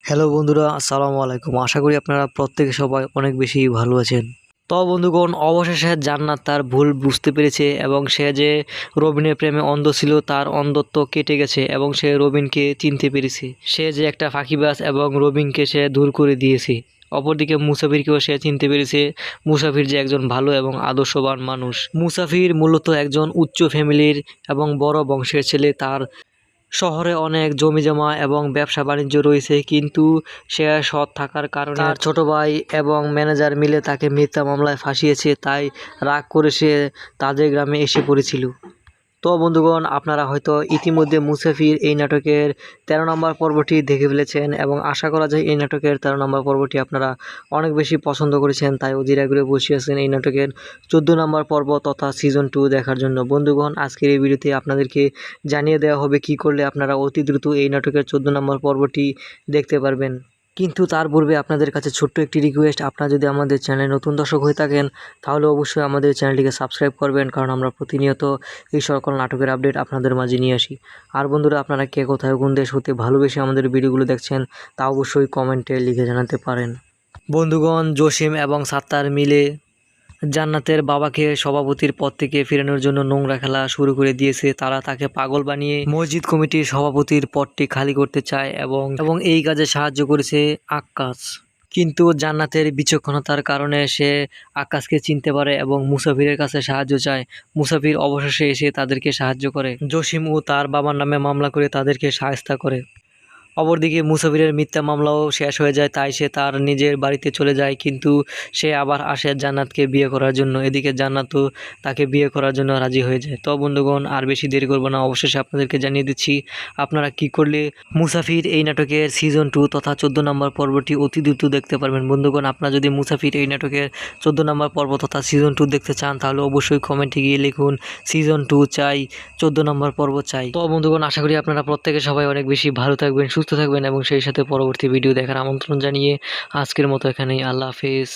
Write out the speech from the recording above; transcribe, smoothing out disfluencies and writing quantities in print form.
Hello বন্ধুরা, আসসালামু আলাইকুম। আশা করি আপনারা প্রত্যেকে সবাই অনেক বেশি ভালো আছেন। তো বন্ধুগণ, অবশেষে জান্নাত তার ভুল বুঝতে পেরেছে এবং সে যে রবিনের প্রেমে অন্ধ ছিল তার অন্ধত্ব কেটে গেছে এবং সে রবিনকে চিনতে পেরেছে। সে যে একটা ফাঁকিবাজ এবং রবিনকে সে দূর করে দিয়েছে। অপরদিকে মুসাফিরকেও সে চিনতে পেরেছে মুসাফির যে একজন ভালো এবং আদর্শবান মানুষ। মুসাফির মূলত একজন উচ্চ ফ্যামিলির এবং বড় বংশের ছেলে। তার শহরে অনেক জমিজমা এবং ব্যবসা বাণিজ্য রয়েছে, কিন্তু সে সৎ থাকার কারণে তার ছোট ভাই এবং ম্যানেজার মিলে তাকে মিথ্যা মামলায় ফাঁসিয়েছে। তাই রাগ করে সে তাদের গ্রামে এসে পড়েছিল। তো বন্ধুগণ, আপনারা হয়তো ইতিমধ্যে মুসাফির এই নাটকের 13 নম্বর পর্বটি দেখে ফেলেছেন এবং আশা করা যায় এই নাটকের 13 নম্বর পর্বটি আপনারা অনেক বেশি পছন্দ করেছেন, তাই অধীর আগ্রহে বসে আছেন এই নাটকের 14 নম্বর পর্ব তথা সিজন 2 দেখার জন্য। বন্ধুগণ, আজকের এই ভিডিওতে আপনাদেরকে জানিয়ে দেওয়া হবে কি করলে আপনারা অতি দ্রুত এই নাটকের 14 নম্বর পর্বটি দেখতে পারবেন। কিন্তু তার পূর্বে আপনাদের কাছে ছোট্ট একটি রিকোয়েস্ট, আপনারা যদি আমাদের চ্যানেলে নতুন দর্শক হয়ে থাকেন তাহলে অবশ্যই আমাদের চ্যানেলটিকে সাবস্ক্রাইব করবেন, কারণ আমরা প্রতিনিয়ত এই সকল নাটকের আপডেট আপনাদের মাঝে নিয়ে আসি। আর বন্ধুরা, আপনারা কে কোথায় কোন দেশ হতে ভালোবেসে আমাদের ভিডিওগুলো দেখছেন তা অবশ্যই কমেন্টে লিখে জানাতে পারেন। বন্ধুগণ, জসিম এবং সাত্তার মিলে জান্নাতের বাবাকে সভাপতির পদ থেকে ফেরানোর জন্য নোংরা খেলা শুরু করে দিয়েছে। তারা তাকে পাগল বানিয়ে মসজিদ কমিটির সভাপতির পদটি খালি করতে চায় এবং এই কাজে সাহায্য করেছে আক্কাস। কিন্তু জান্নাতের বিচক্ষণতার কারণে সে আক্কাসকে চিনতে পারে এবং মুসাফিরের কাছে সাহায্য চায়। মুসাফির অবশেষে এসে তাদেরকে সাহায্য করে। জসিম ও তার বাবার নামে মামলা করে তাদেরকে শায়েস্তা করে। অপরদিকে মুসাফিরের মিথ্যা মামলাও শেষ হয়ে যায়, তাই সে তার নিজের বাড়িতে চলে যায়, কিন্তু সে আবার আসে জান্নাতকে বিয়ে করার জন্য। এদিকে জান্নাতও তাকে বিয়ে করার জন্য রাজি হয়ে যায়। তো বন্ধুগণ, আর বেশি দেরি করবো না, অবশেষে আপনাদেরকে জানিয়ে দিচ্ছি আপনারা কি করলে মুসাফির এই নাটকের সিজন 2 তথা 14 নম্বর পর্বটি অতি দ্রুত দেখতে পারবেন। বন্ধুগণ, আপনারা যদি মুসাফির এই নাটকের 14 নম্বর পর্ব তথা সিজন 2 দেখতে চান তাহলে অবশ্যই কমেন্টে গিয়ে লিখুন সিজন 2 চাই, 14 নম্বর পর্ব চাই। তো বন্ধুগণ, আশা করি আপনারা প্রত্যেকে সবাই অনেক বেশি ভালো থাকবেন, সুস্থ থাকবেন এবং সেই সাথে পরবর্তী ভিডিও দেখার আমন্ত্রণ জানিয়ে আজকের মতো এখানেই আল্লাহ হাফেজ।